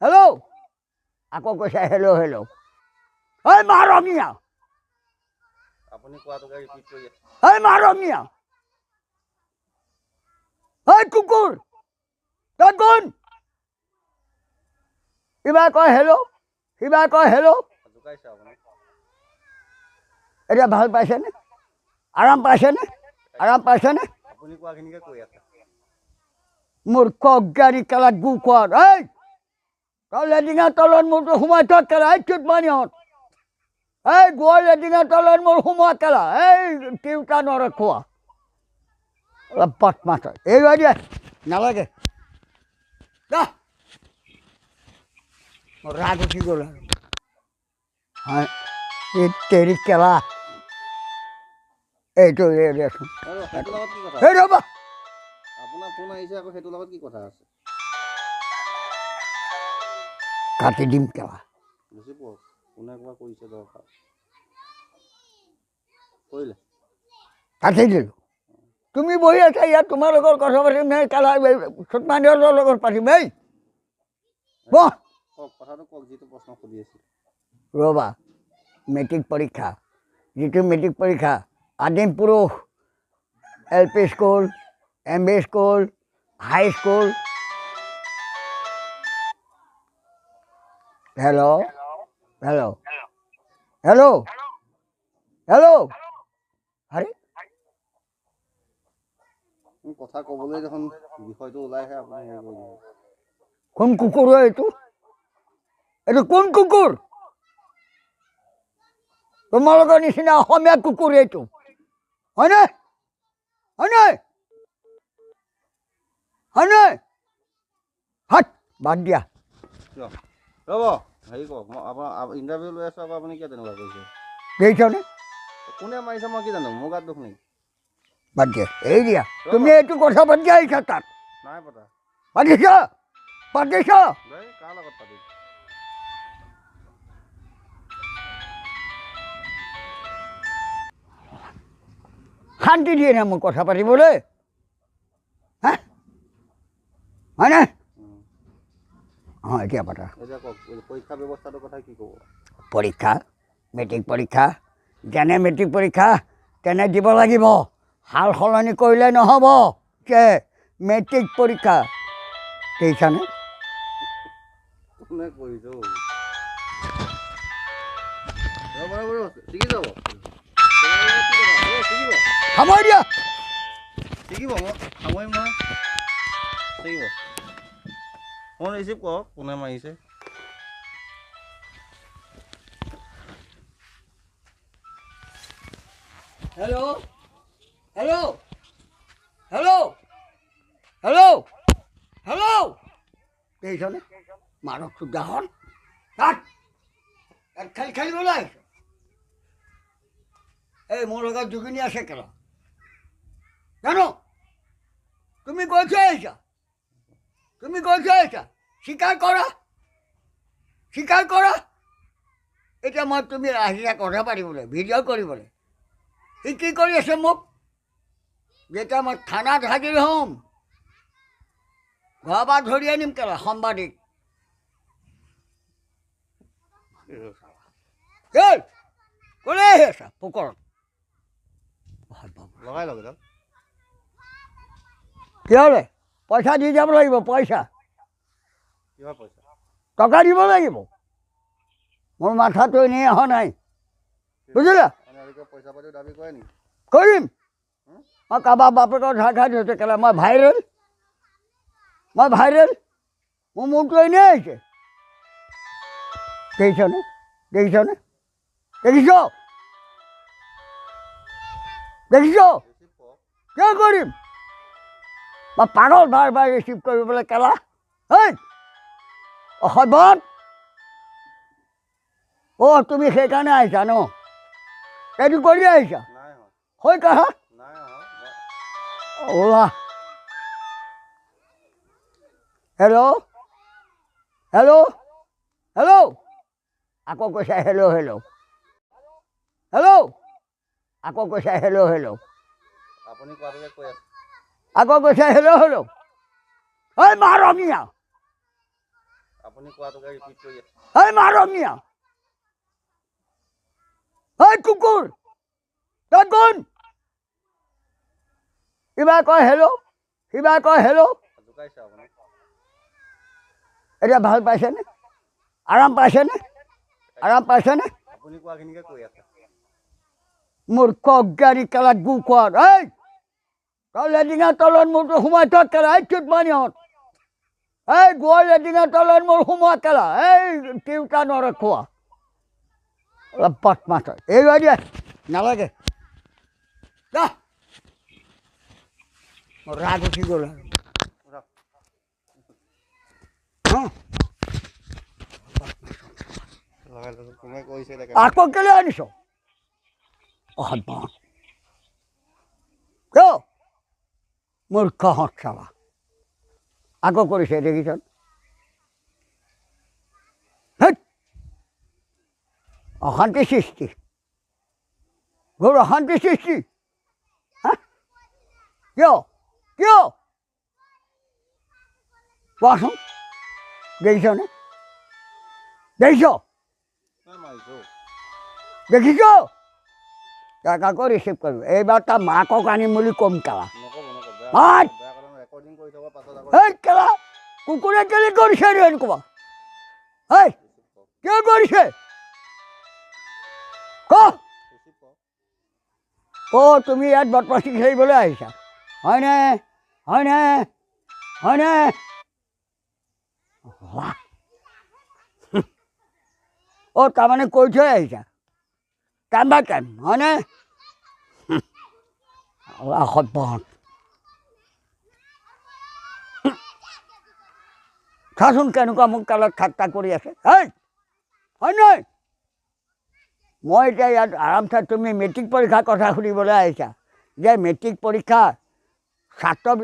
Hello' আকৌ কৈছে hello' hello' ঐ মাৰঙীয়া আপুনি কোৱাটোকে ৰিপিট কৰি আছে। ঐ মাৰঙীয়া ঐ কুকুৰ তই কোন কিবা কয় হেল্ল' কিবা কয় হেল্ল' জোকাইছে আপুনি। এতিয়া ভাল পাইছেনে আৰাম পাইছেনে আৰাম পাইছেনে আপুনি কোৱাখিনিকে কৈ আছে। মূৰ্খ অজ্ঞানী কেলা গু খোৱাৰ এই তই লেডিঙাৰ তলত মোৰতো সোমাই থ কেলা এই চুট মানিহঁত এই গোৱা লেডিঙাৰ তলত মোৰ সোমোৱা কেলা এই তিউতা নৰখোৱা অলপ পথ মাথ এই দিয়ে নালাগে যা মোৰ ৰাগ উঠি গ'ল আৰু হয় এই তেৰি কেলা এইটো দেচোন সেইটোৰ লগত কি কথা এই ৰ'বা আপোনাৰ ফোন আহিছে আকৌ সেইটোৰ লগত কি কথা আছে কাটি দিম কেলা বুজি পাওক কোনে কিবা কৰিছে দৰকাৰ কৰিলে কাটি দিলোঁ তুমি বহি আছা ইয়াত তোমাৰ লগত কথা পাতিম নে কেলা চুটমানিহঁতৰ লগত পাতিম এই বহ কওক কথাটো কওক যিটো প্ৰশ্ন সুধি আছিল ৰ'বা মেট্ৰিক পৰীক্ষা যিটো মেট্ৰিক পৰীক্ষা আদিম পুৰুষ LP school MB school high school hello' hello' hello' hello' আৰে কথা ক'বলৈ দেখোন বিষয়টো ওলাইহে আপুনি হেৰি কৰি দিয়ে কোন কুকুৰ হয় এইটো এইটো কোন কুকুৰ তোমালোকৰ নিচিনা অসমীয়া কুকুৰ এইটো হয়নে হয়নে হয়নে হাত বাদ দিয়া কিয় ৰ'ব হেৰি কওক মই আপোনাৰ ইণ্টাৰভিউ লৈ আছোঁ আকৌ আপুনি কিয় তেনেকুৱা কৰিছে দেখিছনে কোনে মাৰিছে মই কি জানো মোৰ গাত দুখ নেকি বাদ দিয়া এই দিয়া তুমি এইটো কথা পাতি আহিছা তাত নাই পতা পাতিছ পাতিছ দেই কাৰ লগত পাতিম শান্তি দিয়ে না মোক কথা পাতিবলৈ হা হয়নে অঁ এতিয়া পাতা এতিয়া কওক পৰীক্ষা ব্যৱস্থাটোৰ কথা কি ক'ব পৰীক্ষা মেট্ৰিক পৰীক্ষা যেনে মেট্ৰিক পৰীক্ষা তেনে দিব লাগিব সাল সলনি কৰিলে নহ'ব যে মেট্ৰিক পৰীক্ষা দেখিছানে কোনে কৰিছে শিকি যাব সময় দিয়া শিকিব মই সামৰিম নহয় শিকিব ফোন ৰিচিভ কৰক কোনে মাৰিছে hello' hello' hello' hello' hello' দেখিছনে মানৱ চুদাহন তাত খেল খেলিবলৈ আহিছে এই মোৰ লগত যোগিনী আছে কেলা জানো তুমি গৈ থৈ আহিছা তুমি গৈ থৈ আহিছা স্বীকাৰ কৰা স্বীকাৰ কৰা এতিয়া মই তুমি আহিছা কথা পাতিবলৈ ভিডিঅ' কৰিবলৈ সি কি কৰি আছে মোক যেতিয়া মই থানাত হাজিৰ হ'ম ঘৰৰ পৰা ধৰি আনিম কেলা সাংবাদিক এই ক'লৈ আহি আছা পোকৰত লগাই লওক এডাল কি হ'লে পইচা দি যাব লাগিব পইচা কিহৰ পইচা টকা দিব লাগিব মোৰ মাথাটো এনেই অহা নাই বুজিলা আপোনালোকে পইচা পাতি দাবী কৰে নেকি কৰিম মই কাৰোবাৰ বাপেকৰ ধাৰ খাই দিছোঁ কেলা মই ভাইৰেল মোৰ মূৰটো এনেই আহিছে দেখিছনে দেখিছনে দেখিছ দেখিছ ৰিচিভ কৰক কিয় কৰিম মই পাগল বাৰ বাৰ ৰিচিভ কৰিবলৈ কেলা হেই অসভ্যত অঁ তুমি সেইকাৰণে আহিছা ন এইটো কৰি আহিছা নাই হয় হৈ কাহা নাই হয় ওলা হেল্ল' হেল্ল' হেল্ল' আকৌ কৈছা হেল্ল' হেল্ল' হেল্ল' আকৌ কৈছা হেল্ল' হেল্ল' আপুনি কোৱাটোকে কৈ আছে আকৌ কৈছা হেল্ল' হেল্ল' ঐ মাৰঙীয়া আপুনি কোৱাটোকে ৰিপিট কৰি আছে এই মাৰমীয়া এই কুকুৰ তই কোন কিবা কয় হেল্ল' কিবা কয় হেল্ল' জোকাইছে আপুনি এতিয়া ভাল পাইছেনে আৰাম পাইছেনে আৰাম পাইছেনে আপুনি কোৱাখিনিকে কৈ আছে মূৰ্খ অজ্ঞানী কেলা গু খোৱাৰ এই তই লেডিঙাৰ তলত মোৰতো সোমাই থ কেলা এই চুট মানিহঁত এই গোৱাৰ লেডিঙাৰ তলত মোৰ সোমোৱা কেলা এই তিউতা নৰখোৱা অলপ বদমাছ হয় এই দিয়া নালাগে যা মোৰ ৰাগ উঠি গ'ল আৰু ৰখ। হা লগাই লগাই কোনোবাই কৈছে তাকে আকৌ কেলে আনিছ অসভ্য কিয় মূৰ্খ হত চাবা আকৌ কৰিছে দেখিছ অশান্তি সৃষ্টি ঘোৰ অশান্তি সৃষ্টি হা কিয় কিয় কোৱাচোন দেখিছনে দেখিছ মাৰিছোঁ দেখিছ তাক আকৌ ৰিচিভ কৰিব এইবাৰ তাৰ মাকক আনিম বুলি কম কেলা নক'ব নক'ব মাত বেয়া কথা ৰেকৰ্ডিং কৰি থ'ব পাছত আকৌ এই কেলা কুকুৰে কেলে কৰিছে আৰু এনেকুৱা এই কিয় কৰিছে ক ৰিচিভ কৰক অ' তুমি ইয়াত বদমাচি খেলিবলৈ আহিছা হয়নে হয়নে হয়নে অ' তাৰমানে কৈ থৈ আহিছা টাইম বাই টাইম হয়নে অসভ্যহঁত চাচোন কেনেকুৱা মোক কালত ঠাট্টা কৰি আছে এই হয় নহয় মই এতিয়া ইয়াত আৰামছে তুমি মেট্ৰিক পৰীক্ষাৰ কথা সুধিবলৈ আহিছা যে মেট্ৰিক পৰীক্ষা ছাত্ৰ